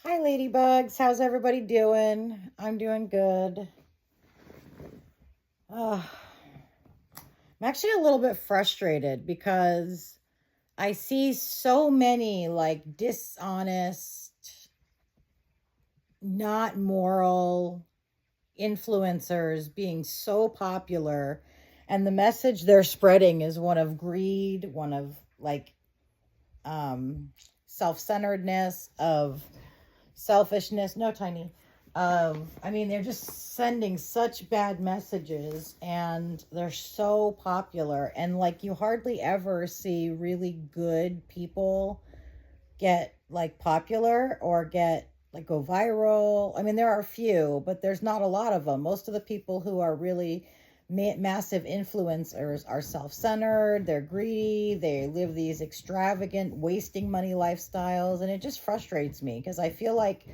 Hi, ladybugs. How's everybody doing? I'm doing good. Uh, I'm actually a little bit frustrated because I see so many like dishonest, not moral influencers being so popular. And the message they're spreading is one of greed, one of like um, self centeredness, of selfishness. No, Tiny. I mean, they're just sending such bad messages and they're so popular. And like, you hardly ever see really good people get like popular or get like go viral. I mean, there are a few, but there's not a lot of them. Most of the people who are really massive influencers are self-centered, they're greedy, they live these extravagant wasting money lifestyles, and it just frustrates me because I feel like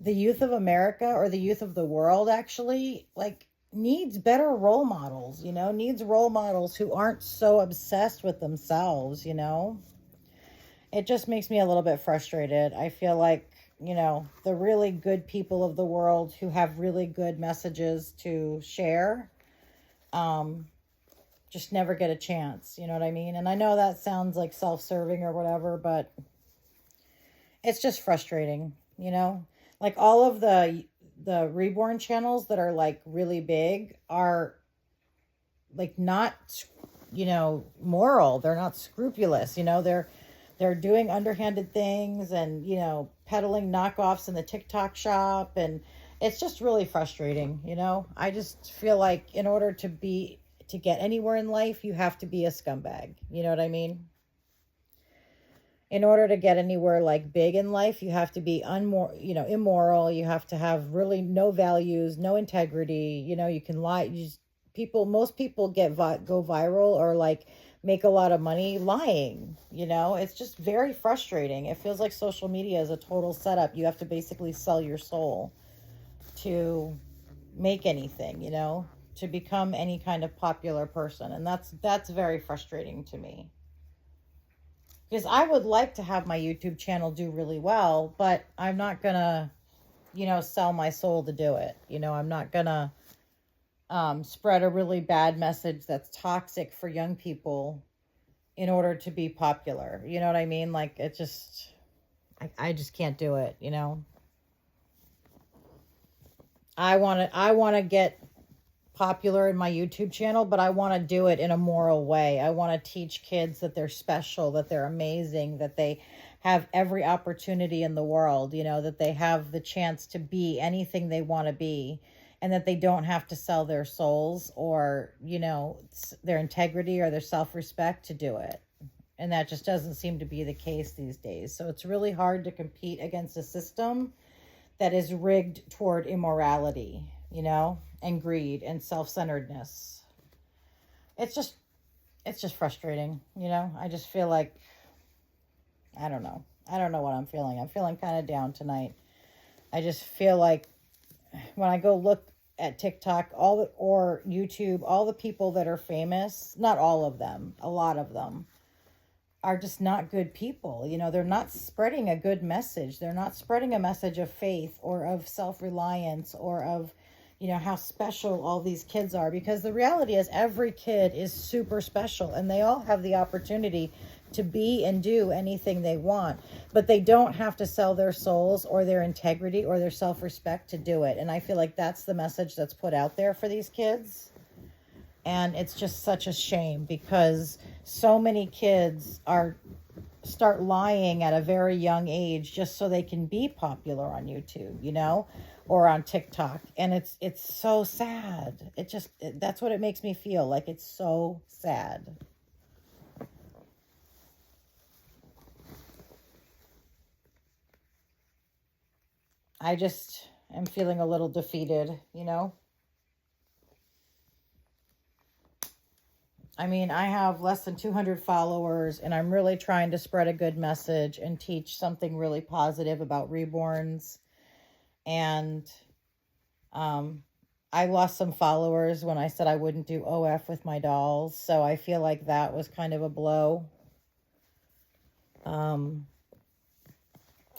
the youth of America, or the youth of the world, actually like needs better role models, needs role models who aren't so obsessed with themselves. It just makes me a little bit frustrated. I feel like, the really good people of the world who have really good messages to share, um, just never get a chance. You know what I mean? And I know that sounds like self serving or whatever, but it's just frustrating. Like all of the Reborn channels that are like really big are like not moral. They're not scrupulous. They're doing underhanded things and peddling knockoffs in the TikTok shop, and it's just really frustrating. I just feel like in order to get anywhere in life, you have to be a scumbag. You know what I mean? In order to get anywhere like big in life, you have to be immoral. You have to have really no values, no integrity. You can lie. Most people go viral or like make a lot of money lying. It's just very frustrating. It feels like social media is a total setup. You have to basically sell your soul to make anything, to become any kind of popular person, and that's very frustrating to me. Because I would like to have my YouTube channel do really well, but I'm not gonna, sell my soul to do it. I'm not gonna spread a really bad message that's toxic for young people in order to be popular. You know what I mean? Like, I just can't do it. I want to get popular in my YouTube channel, but I want to do it in a moral way. I want to teach kids that they're special, that they're amazing, that they have every opportunity in the world, that they have the chance to be anything they want to be, and that they don't have to sell their souls or, their integrity or their self-respect to do it. And that just doesn't seem to be the case these days. So it's really hard to compete against a system that is rigged toward immorality, and greed and self-centeredness. It's just it's just frustrating. I just feel like I don't know. I don't know what I'm feeling. I'm feeling kind of down tonight. I just feel like when I go look at TikTok, or YouTube, all the people that are famous, not all of them, a lot of them are just not good people. They're not spreading a good message. They're not spreading a message of faith or of self-reliance or of, how special all these kids are. Because the reality is every kid is super special and they all have the opportunity to be and do anything they want, but they don't have to sell their souls or their integrity or their self-respect to do it. And I feel like that's the message that's put out there for these kids. And it's just such a shame because so many kids start lying at a very young age just so they can be popular on YouTube, or on TikTok. And it's so sad. That's what it makes me feel like. It's so sad. I just am feeling a little defeated. I mean, I have less than 200 followers, and I'm really trying to spread a good message and teach something really positive about reborns. And um, I lost some followers when I said I wouldn't do OF with my dolls, so I feel like that was kind of a blow. Um,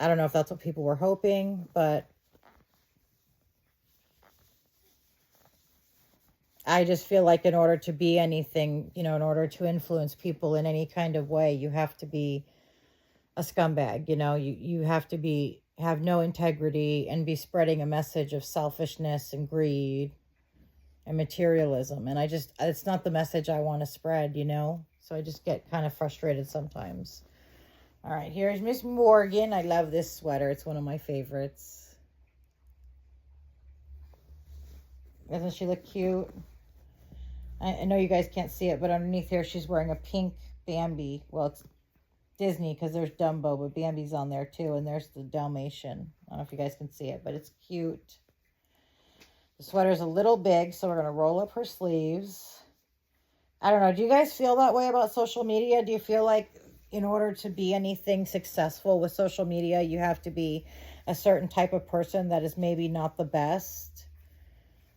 I don't know if that's what people were hoping, but I just feel like in order to be anything, in order to influence people in any kind of way, you have to be a scumbag. You have to have no integrity and be spreading a message of selfishness and greed and materialism. And it's not the message I want to spread, So I just get kind of frustrated sometimes. All right, here's Miss Morgan. I love this sweater. It's one of my favorites. Doesn't she look cute? I know you guys can't see it, but underneath here she's wearing a pink Bambi. Well, it's Disney because there's Dumbo, but Bambi's on there too. And there's the Dalmatian. I don't know if you guys can see it, but it's cute. The sweater's a little big, so we're going to roll up her sleeves. I don't know. Do you guys feel that way about social media? Do you feel like in order to be anything successful with social media, you have to be a certain type of person that is maybe not the best?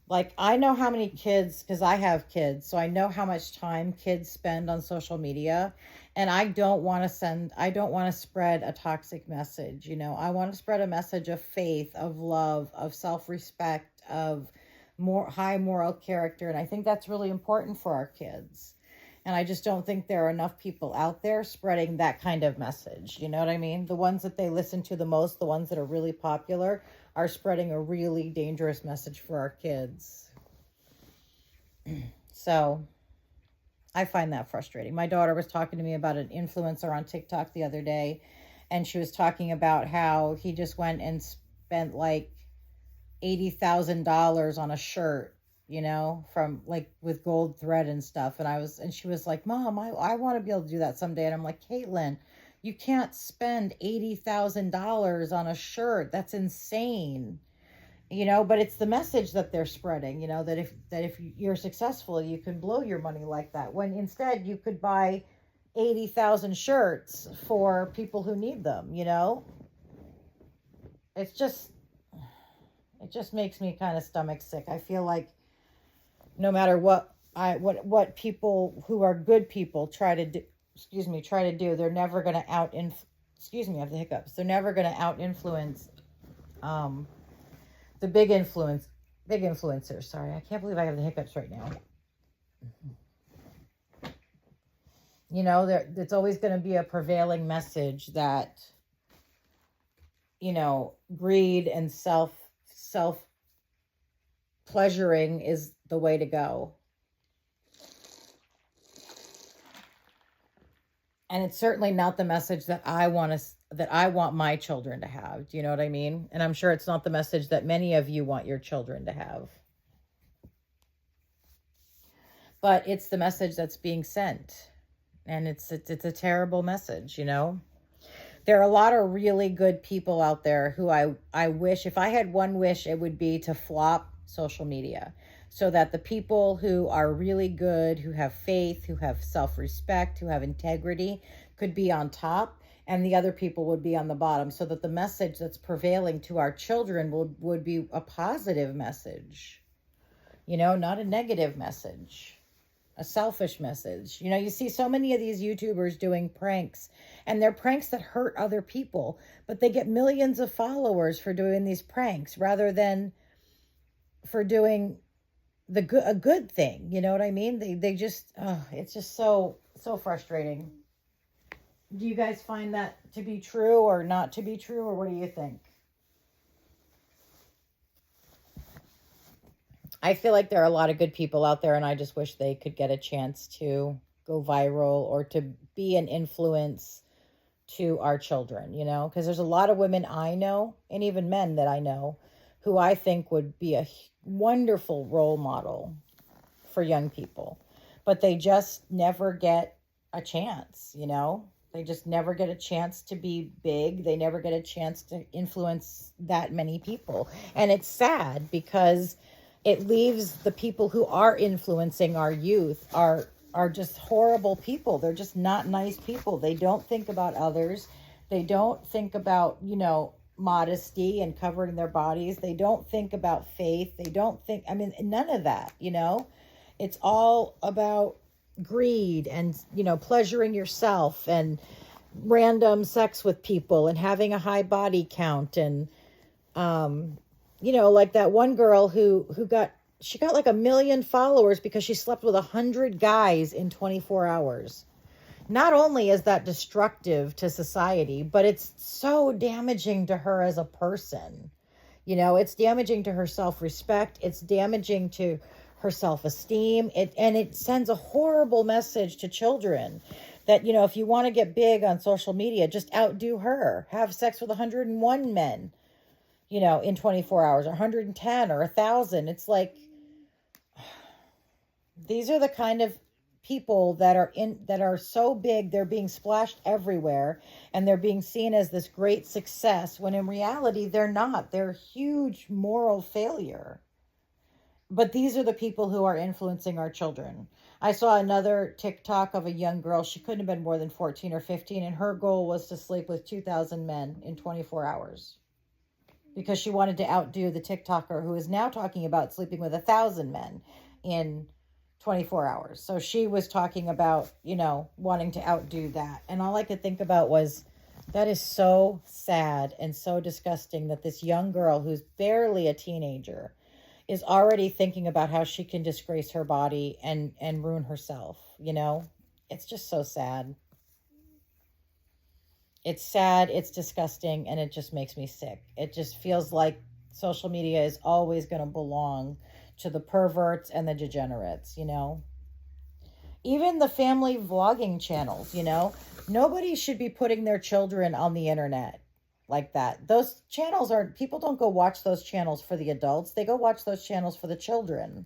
Like, I know how many kids, because I have kids, so I know how much time kids spend on social media. And I don't want to spread a toxic message. I want to spread a message of faith, of love, of self-respect, of more high moral character. And I think that's really important for our kids. And I just don't think there are enough people out there spreading that kind of message. You know what I mean? The ones that they listen to the most, the ones that are really popular, are spreading a really dangerous message for our kids. So I find that frustrating. My daughter was talking to me about an influencer on TikTok the other day, and she was talking about how he just went and spent like $80,000 on a shirt, from like with gold thread and stuff. And she was like, Mom, I want to be able to do that someday. And I'm like, Caitlin, you can't spend $80,000 on a shirt. That's insane. But it's the message that they're spreading, that if you're successful, you can blow your money like that. When instead you could buy 80,000 shirts for people who need them, It just makes me kind of stomach sick. I feel like no matter what people who are good people try to do, they're never going to I have the hiccups. They're never going to out influence the big influencers. Sorry, I can't believe I have the hiccups right now. It's always going to be a prevailing message that, greed and self pleasuring is the way to go. And it's certainly not the message that I want my children to have. Do you know what I mean? And I'm sure it's not the message that many of you want your children to have. But it's the message that's being sent. And it's a terrible message, There are a lot of really good people out there who I wish, if I had one wish, it would be to flop social media so that the people who are really good, who have faith, who have self-respect, who have integrity could be on top and the other people would be on the bottom, so that the message that's prevailing to our children would be a positive message, not a negative message. A selfish message. You see so many of these YouTubers doing pranks, and they're pranks that hurt other people, but they get millions of followers for doing these pranks rather than for doing a good thing. You know what I mean? They just, it's just so frustrating. Do you guys find that to be true or not to be true, or what do you think? I feel like there are a lot of good people out there, and I just wish they could get a chance to go viral or to be an influence to our children, because there's a lot of women I know, and even men that I know, who I think would be a wonderful role model for young people, but they just never get a chance, They just never get a chance to be big. They never get a chance to influence that many people. And it's sad because it leaves the people who are influencing our youth are just horrible people. They're just not nice people. They don't think about others. They don't think about, modesty and covering their bodies. They don't think about faith. They don't think, none of that, It's all about greed and, pleasuring yourself and random sex with people and having a high body count. And like that one girl who got like 1 million followers because she slept with 100 guys in 24 hours. Not only is that destructive to society, but it's so damaging to her as a person. It's damaging to her self-respect. It's damaging to her self-esteem. It sends a horrible message to children that, if you want to get big on social media, just outdo her. Have sex with 101 men, in 24 hours, or 110 or 1,000. It's like, these are the kind of people that are so big, they're being splashed everywhere, and they're being seen as this great success, when in reality they're not. They're a huge moral failure. But these are the people who are influencing our children. I saw another TikTok of a young girl. She couldn't have been more than 14 or 15, and her goal was to sleep with 2,000 men in 24 hours, because she wanted to outdo the TikToker who is now talking about sleeping with 1,000 men in 24 hours. So she was talking about, wanting to outdo that. And all I could think about was, that is so sad and so disgusting that this young girl who's barely a teenager is already thinking about how she can disgrace her body and ruin herself. It's just so sad. It's sad, it's disgusting, and it just makes me sick. It just feels like social media is always going to belong to the perverts and the degenerates, Even the family vlogging channels, Nobody should be putting their children on the internet like that. Those channels people don't go watch those channels for the adults. They go watch those channels for the children.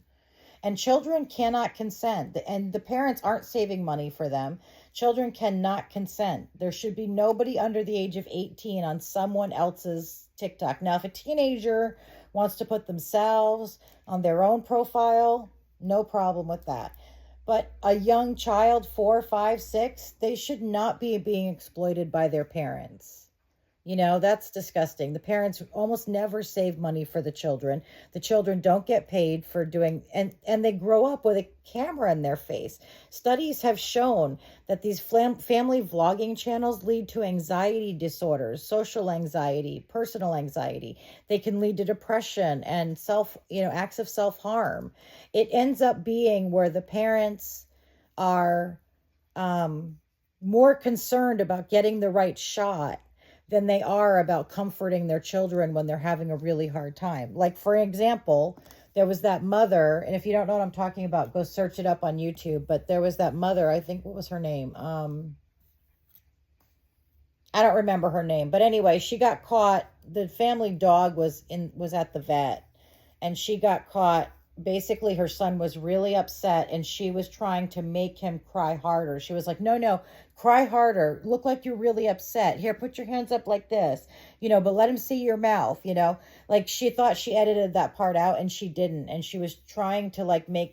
And children cannot consent. And the parents aren't saving money for them. Children cannot consent. There should be nobody under the age of 18 on someone else's TikTok. Now, if a teenager wants to put themselves on their own profile, no problem with that. But a young child, 4, 5, 6, they should not be being exploited by their parents. That's disgusting. The parents almost never save money for the children. The children don't get paid for doing, and they grow up with a camera in their face. Studies have shown that these family vlogging channels lead to anxiety disorders, social anxiety, personal anxiety. They can lead to depression and acts of self-harm. It ends up being where the parents are more concerned about getting the right shot than they are about comforting their children when they're having a really hard time. Like, for example, there was that mother, and if you don't know what I'm talking about, go search it up on YouTube, but there was that mother, I think, what was her name? I don't remember her name, but anyway, she got caught. The family dog was at the vet, and she got caught. Basically, her son was really upset, and she was trying to make him cry harder. She was like, no, cry harder. Look like you're really upset. Here, put your hands up like this, but let him see your mouth, Like, she thought she edited that part out, and she didn't. And she was trying to,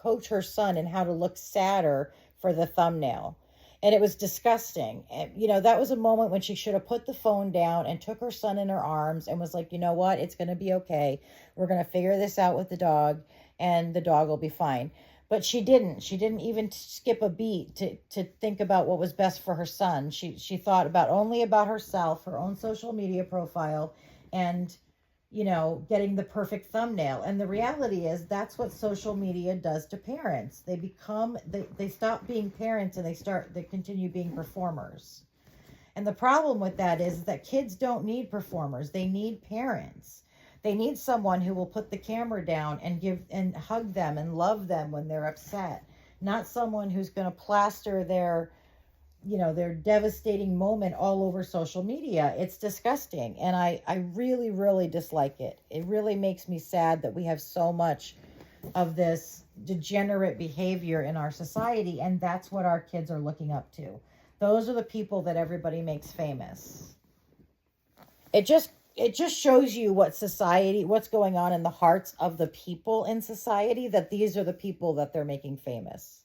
coach her son in how to look sadder for the thumbnail. And it was disgusting. And, that was a moment when she should have put the phone down and took her son in her arms and was like, you know what? It's going to be okay. We're going to figure this out with the dog, and the dog will be fine. But she didn't. She didn't even skip a beat to think about what was best for her son. She thought only about herself, her own social media profile, and getting the perfect thumbnail. And the reality is that's what social media does to parents. They stop being parents, and they continue being performers. And the problem with that is that kids don't need performers. They need parents. They need someone who will put the camera down and hug them and love them when they're upset. Not someone who's going to plaster their devastating moment all over social media. It's disgusting. And I really, really dislike it. It really makes me sad that we have so much of this degenerate behavior in our society. And that's what our kids are looking up to. Those are the people that everybody makes famous. It just shows you what's going on in the hearts of the people in society, that these are the people that they're making famous.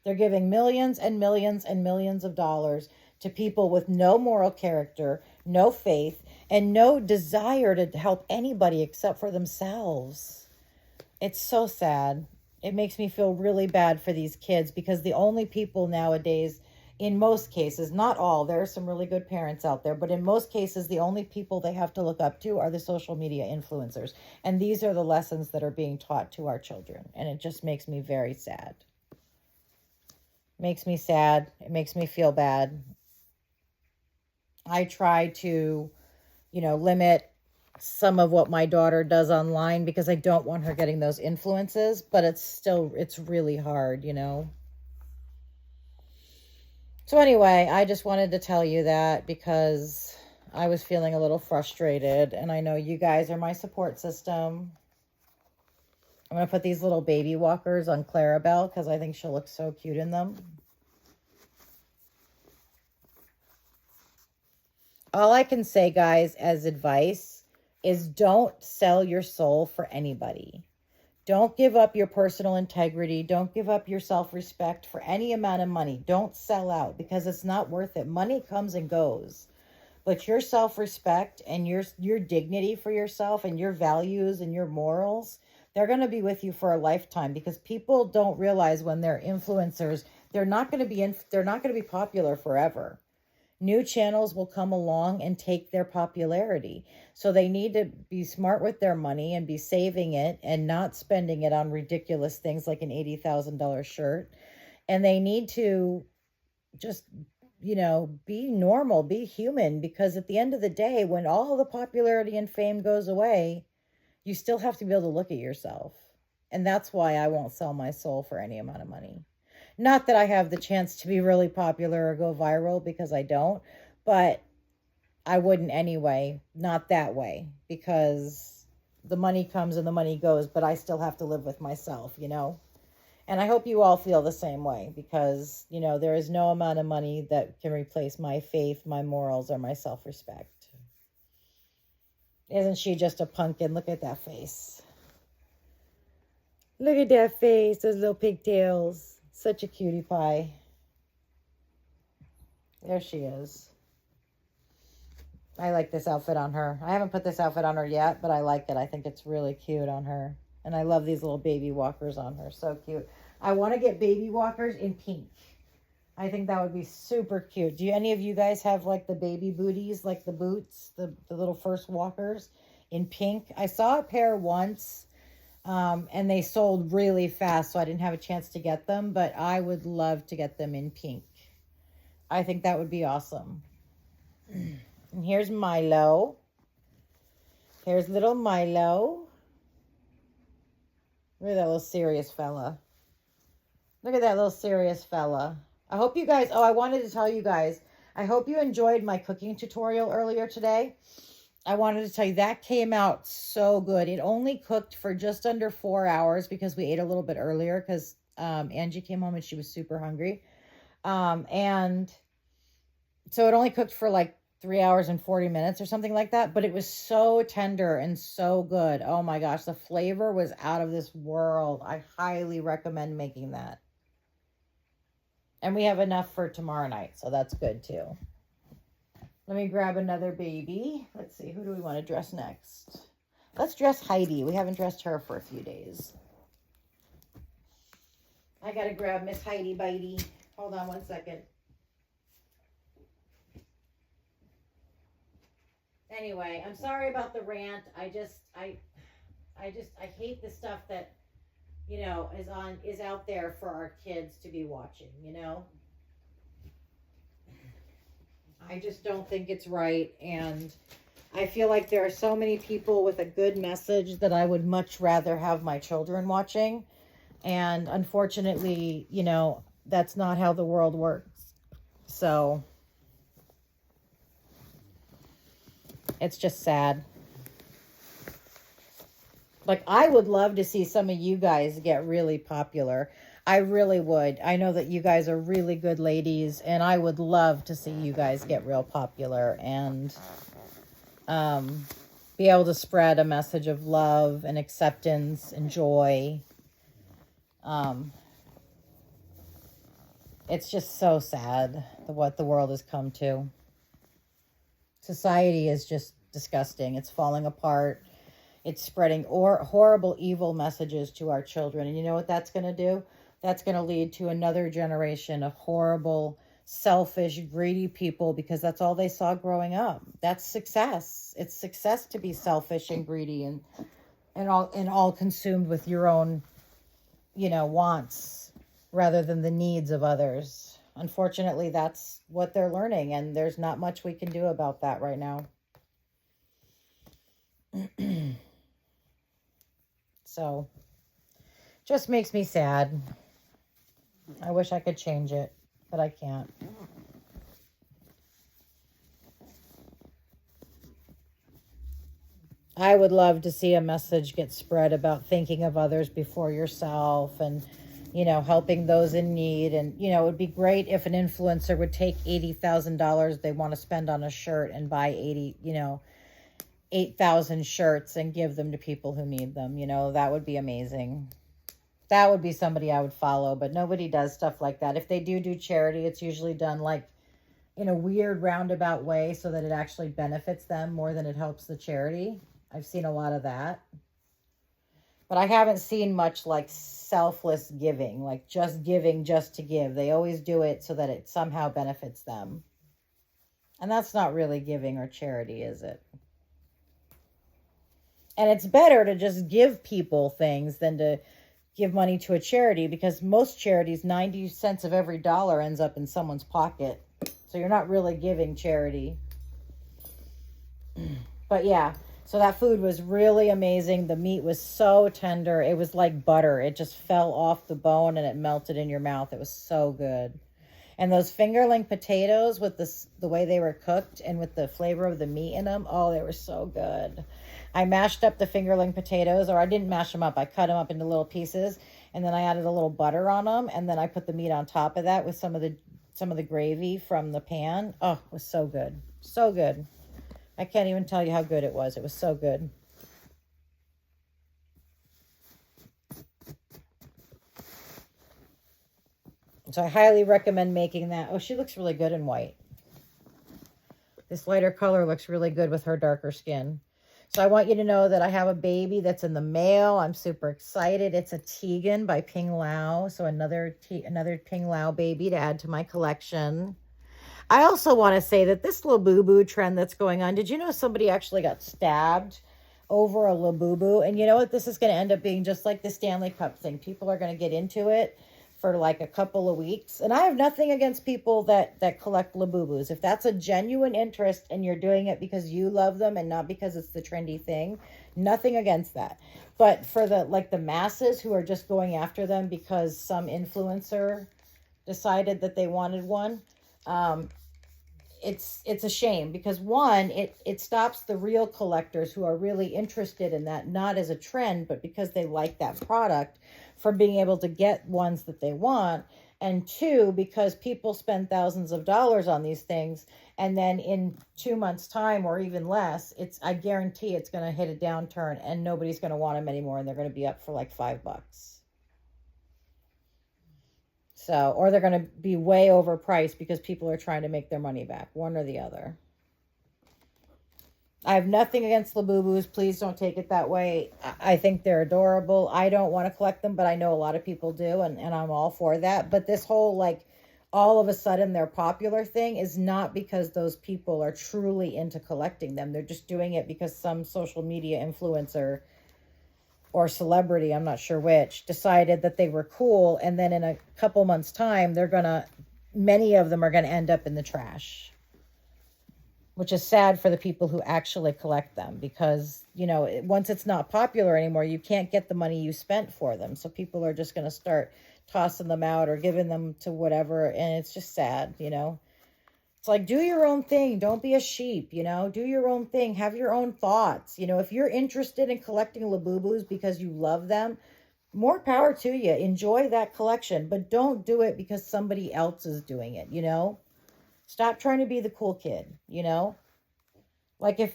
They're giving millions and millions and millions of dollars to people with no moral character, no faith, and no desire to help anybody except for themselves. It's so sad. It makes me feel really bad for these kids, because the only people nowadays In most cases, not all, there are some really good parents out there, but in most cases, the only people they have to look up to are the social media influencers. And these are the lessons that are being taught to our children. And it just makes me very sad. Makes me sad. It makes me feel bad. I try to, limit some of what my daughter does online because I don't want her getting those influences, but it's really hard, So anyway, I just wanted to tell you that because I was feeling a little frustrated, and I know you guys are my support system. I'm going to put these little baby walkers on Clarabelle because I think she'll look so cute in them. All I can say, guys, as advice is don't sell your soul for anybody. Don't give up your personal integrity. Don't give up your self-respect for any amount of money. Don't sell out because it's not worth it. Money comes and goes. But your self-respect and your dignity for yourself and your values and your morals, they're going to be with you for a lifetime because people don't realize when they're influencers, they're not going to be popular forever. New channels will come along and take their popularity. So they need to be smart with their money and be saving it and not spending it on ridiculous things like an $80,000 shirt. And they need to just, be normal, be human, because at the end of the day, when all the popularity and fame goes away, you still have to be able to look at yourself. And that's why I won't sell my soul for any amount of money. Not that I have the chance to be really popular or go viral because I don't, but I wouldn't anyway, not that way, because the money comes and the money goes, but I still have to live with myself, And I hope you all feel the same way because, there is no amount of money that can replace my faith, my morals, or my self-respect. Isn't she just a pumpkin? Look at that face. Look at that face, those little pigtails. Such a cutie pie. There she is. I like this outfit on her. I haven't put this outfit on her yet, but I like it. I think it's really cute on her. And I love these little baby walkers on her. So cute. I want to get baby walkers in pink. I think that would be super cute. Do any of you guys have like the baby booties, like the boots, the little first walkers in pink? I saw a pair once. And they sold really fast, so I didn't have a chance to get them, but I would love to get them in pink. I think that would be awesome. And here's Milo. Here's little Milo. Look at that little serious fella. Look at that little serious fella. I hope you guys, I wanted to tell you guys, I hope you enjoyed my cooking tutorial earlier today. I wanted to tell you that came out so good. It only cooked for just under 4 hours because we ate a little bit earlier because Angie came home and she was super hungry. And so it only cooked for like 3 hours and 40 minutes or something like that. But it was so tender and so good. Oh my gosh, the flavor was out of this world. I highly recommend making that. And we have enough for tomorrow night, so that's good too. Let me grab another baby. Let's see, who do we want to dress next? Let's dress Heidi. We haven't dressed her for a few days. I got to grab Miss Heidi Bitey. Hold on one second. Anyway, I'm sorry about the rant. I hate the stuff that, is out there for our kids to be watching, I just don't think it's right, and I feel like there are so many people with a good message that I would much rather have my children watching, and unfortunately, that's not how the world works, so it's just sad. Like, I would love to see some of you guys get really popular. I really would. I know that you guys are really good ladies, and I would love to see you guys get real popular and be able to spread a message of love and acceptance and joy. It's just so sad what the world has come to. Society is just disgusting. It's falling apart. It's spreading horrible, evil messages to our children. And you know what that's going to do? That's going to lead to another generation of horrible, selfish, greedy people because that's all they saw growing up. That's success. It's success to be selfish and greedy and all consumed with your own, wants rather than the needs of others. Unfortunately, that's what they're learning, and there's not much we can do about that right now. So, just makes me sad. I wish I could change it, but I can't. I would love to see a message get spread about thinking of others before yourself and, helping those in need. And, it would be great if an influencer would take $80,000 they want to spend on a shirt and buy 8,000 shirts and give them to people who need them. That would be amazing. That would be somebody I would follow, but nobody does stuff like that. If they do charity, it's usually done like in a weird roundabout way so that it actually benefits them more than it helps the charity. I've seen a lot of that. But I haven't seen much like selfless giving, like just giving just to give. They always do it so that it somehow benefits them. And that's not really giving or charity, is it? And it's better to just give people things than to give money to a charity, because most charities, 90 cents of every dollar ends up in someone's pocket. So you're not really giving charity. But yeah, so that food was really amazing. The meat was so tender. It was like butter. It just fell off the bone and it melted in your mouth. It was so good. And those fingerling potatoes with the way they were cooked and with the flavor of the meat in them, oh, they were so good. I mashed up the fingerling potatoes, or I didn't mash them up. I cut them up into little pieces, and then I added a little butter on them, and then I put the meat on top of that with some of the gravy from the pan. Oh, it was so good. So good. I can't even tell you how good it was. It was so good. So I highly recommend making that. Oh, she looks really good in white. This lighter color looks really good with her darker skin. So I want you to know that I have a baby that's in the mail. I'm super excited. It's a Tegan by Ping Lao. So another Ping Lao baby to add to my collection. I also want to say that this Labubu trend that's going on, did you know somebody actually got stabbed over a Labubu? And you know what? This is going to end up being just like the Stanley Cup thing. People are going to get into it for like a couple of weeks. And I have nothing against people that collect Labubus. If that's a genuine interest and you're doing it because you love them and not because it's the trendy thing, nothing against that. But for the masses who are just going after them because some influencer decided that they wanted one, it's a shame, because one, it stops the real collectors who are really interested in that, not as a trend, but because they like that product, from being able to get ones that they want. And two, because people spend thousands of dollars on these things, and then in 2 months' time or even less, I guarantee it's going to hit a downturn and nobody's going to want them anymore, and they're going to be up for like $5. So, or they're going to be way overpriced because people are trying to make their money back, one or the other. I have nothing against Labubus. Please don't take it that way. I think they're adorable. I don't want to collect them, but I know a lot of people do, and I'm all for that. But this whole, all of a sudden they're popular thing is not because those people are truly into collecting them. They're just doing it because some social media influencer or celebrity, I'm not sure which, decided that they were cool. And then in a couple months' time, many of them are going to end up in the trash, which is sad for the people who actually collect them, because, once it's not popular anymore, you can't get the money you spent for them. So people are just going to start tossing them out or giving them to whatever. And it's just sad, It's like, do your own thing. Don't be a sheep, do your own thing. Have your own thoughts. If you're interested in collecting Labubus because you love them, more power to you. Enjoy that collection, but don't do it because somebody else is doing it, Stop trying to be the cool kid, Like if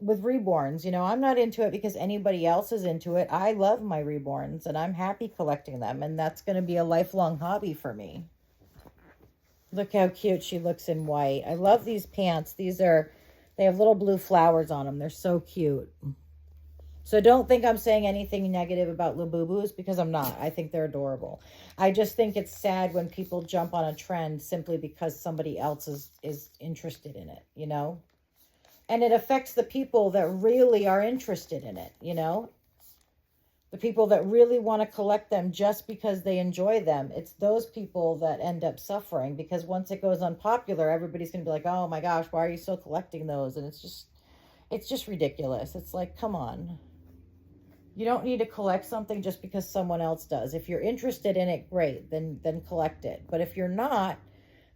with Reborns, I'm not into it because anybody else is into it. I love my Reborns and I'm happy collecting them, and that's going to be a lifelong hobby for me. Look how cute she looks in white. I love these pants. They have little blue flowers on them. They're so cute. So don't think I'm saying anything negative about Labubus, because I'm not. I think they're adorable. I just think it's sad when people jump on a trend simply because somebody else is interested in it, you know? And it affects the people that really are interested in it, you know? The people that really want to collect them just because they enjoy them. It's those people that end up suffering, because once it goes unpopular, everybody's going to be like, oh my gosh, why are you still collecting those? And it's just ridiculous. It's like, come on. You don't need to collect something just because someone else does. If you're interested in it, great, then collect it. But if you're not,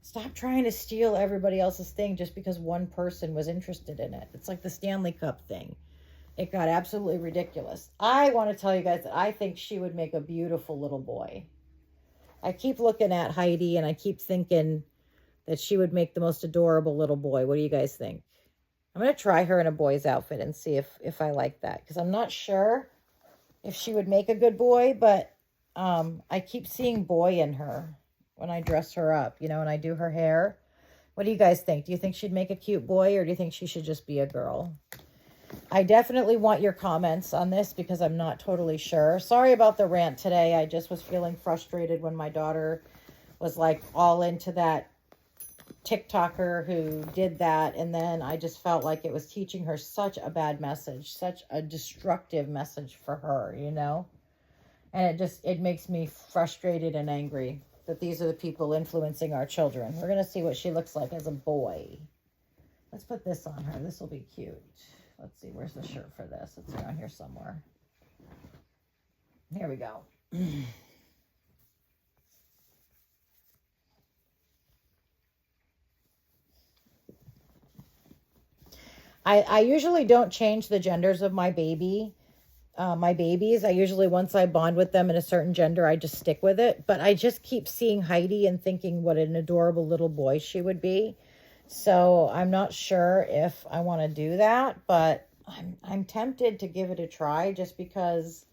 stop trying to steal everybody else's thing just because one person was interested in it. It's like the Stanley Cup thing. It got absolutely ridiculous. I want to tell you guys that I think she would make a beautiful little boy. I keep looking at Heidi and I keep thinking that she would make the most adorable little boy. What do you guys think? I'm going to try her in a boy's outfit and see if I like that, because I'm not sure if she would make a good boy, but I keep seeing boy in her when I dress her up, you know, and I do her hair. What do you guys think? Do you think she'd make a cute boy, or do you think she should just be a girl? I definitely want your comments on this, because I'm not totally sure. Sorry about the rant today. I just was feeling frustrated when my daughter was like all into that TikToker who did that, and then I just felt like it was teaching her such a bad message, such a destructive message for her, you know? And it makes me frustrated and angry that these are the people influencing our children. We're going to see what she looks like as a boy. Let's put this on her. This will be cute. Let's see, where's the shirt for this? It's around here somewhere. Here we go. I usually don't change the genders of my babies. I usually, once I bond with them in a certain gender, I just stick with it. But I just keep seeing Heidi and thinking what an adorable little boy she would be. So I'm not sure if I want to do that, but I'm tempted to give it a try, just because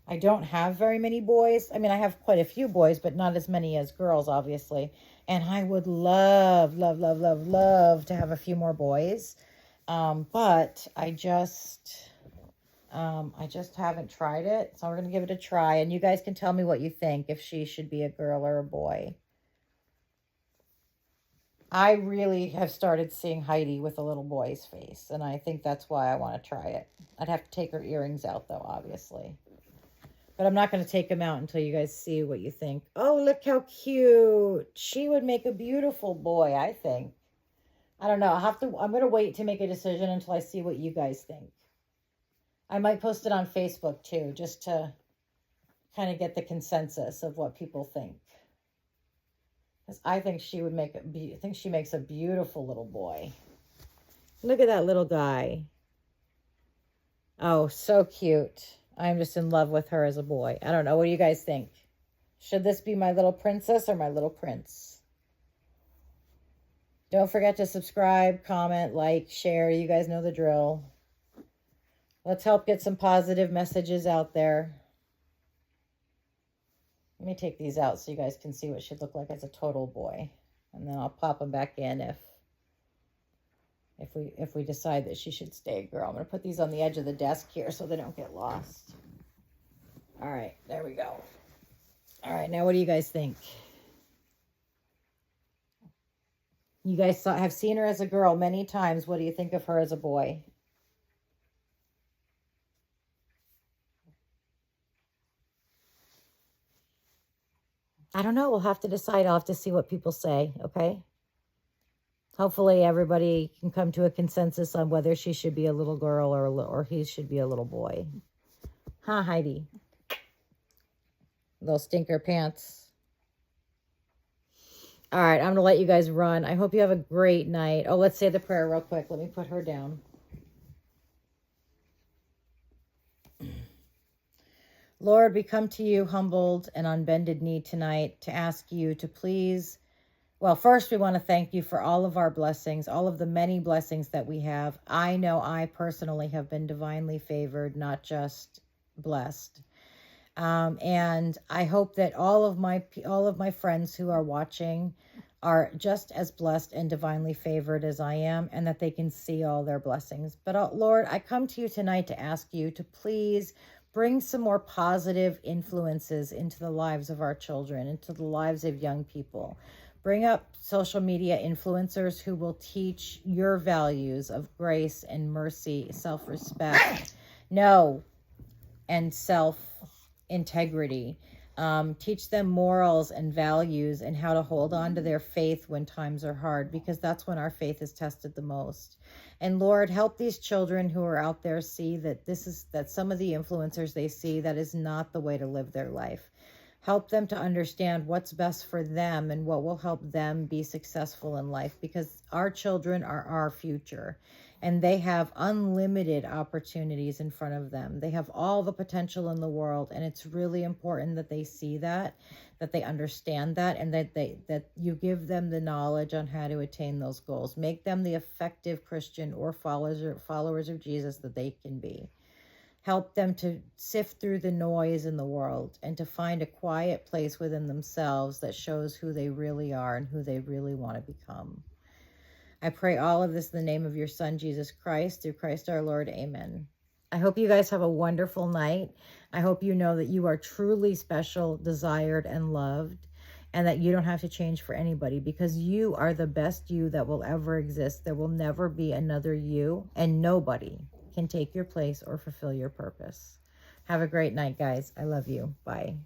I don't have very many boys. I mean, I have quite a few boys, but not as many as girls, obviously. And I would love, love, love, love, love to have a few more boys. But I just haven't tried it. So we're going to give it a try. And you guys can tell me what you think, if she should be a girl or a boy. I really have started seeing Heidi with a little boy's face, and I think that's why I want to try it. I'd have to take her earrings out, though, obviously. But I'm not going to take them out until you guys see what you think. Oh, look how cute. She would make a beautiful boy, I think. I don't know. I'm going to wait to make a decision until I see what you guys think. I might post it on Facebook, too, just to kind of get the consensus of what people think. Because I think she would I think she makes a beautiful little boy. Look at that little guy. Oh, so cute. I'm just in love with her as a boy. I don't know. What do you guys think? Should this be my little princess or my little prince? Don't forget to subscribe, comment, like, share. You guys know the drill. Let's help get some positive messages out there. Let me take these out so you guys can see what she'd look like as a total boy. And then I'll pop them back in if we decide that she should stay a girl. I'm going to put these on the edge of the desk here so they don't get lost. All right, there we go. All right, now what do you guys think? You guys have seen her as a girl many times. What do you think of her as a boy? I don't know. We'll have to decide. I'll have to see what people say, okay? Hopefully everybody can come to a consensus on whether she should be a little girl or he should be a little boy. Huh, Heidi? Little stinker pants. All right, I'm going to let you guys run. I hope you have a great night. Oh, let's say the prayer real quick. Let me put her down. Lord, we come to you humbled and on bended knee tonight to ask you to please, well, first we want to thank you for all of our blessings, all of the many blessings that we have. I know I personally have been divinely favored, not just blessed. And I hope that all of my friends who are watching are just as blessed and divinely favored as I am, and that they can see all their blessings. But Lord, I come to you tonight to ask you to please bring some more positive influences into the lives of our children, into the lives of young people. Bring up social media influencers who will teach your values of grace and mercy, self-respect, and self-integrity. Teach them morals and values and how to hold on to their faith when times are hard, because that's when our faith is tested the most. And Lord, help these children who are out there see that some of the influencers they see, that is not the way to live their life. Help them to understand what's best for them and what will help them be successful in life, because our children are our future and they have unlimited opportunities in front of them. They have all the potential in the world, and it's really important that they see that they understand that, and that you give them the knowledge on how to attain those goals. Make them the effective Christian or followers of Jesus that they can be. Help them to sift through the noise in the world and to find a quiet place within themselves that shows who they really are and who they really want to become. I pray all of this in the name of your Son, Jesus Christ, through Christ our Lord. Amen. I hope you guys have a wonderful night. I hope you know that you are truly special, desired, and loved, and that you don't have to change for anybody, because you are the best you that will ever exist. There will never be another you, and nobody can take your place or fulfill your purpose. Have a great night, guys. I love you. Bye.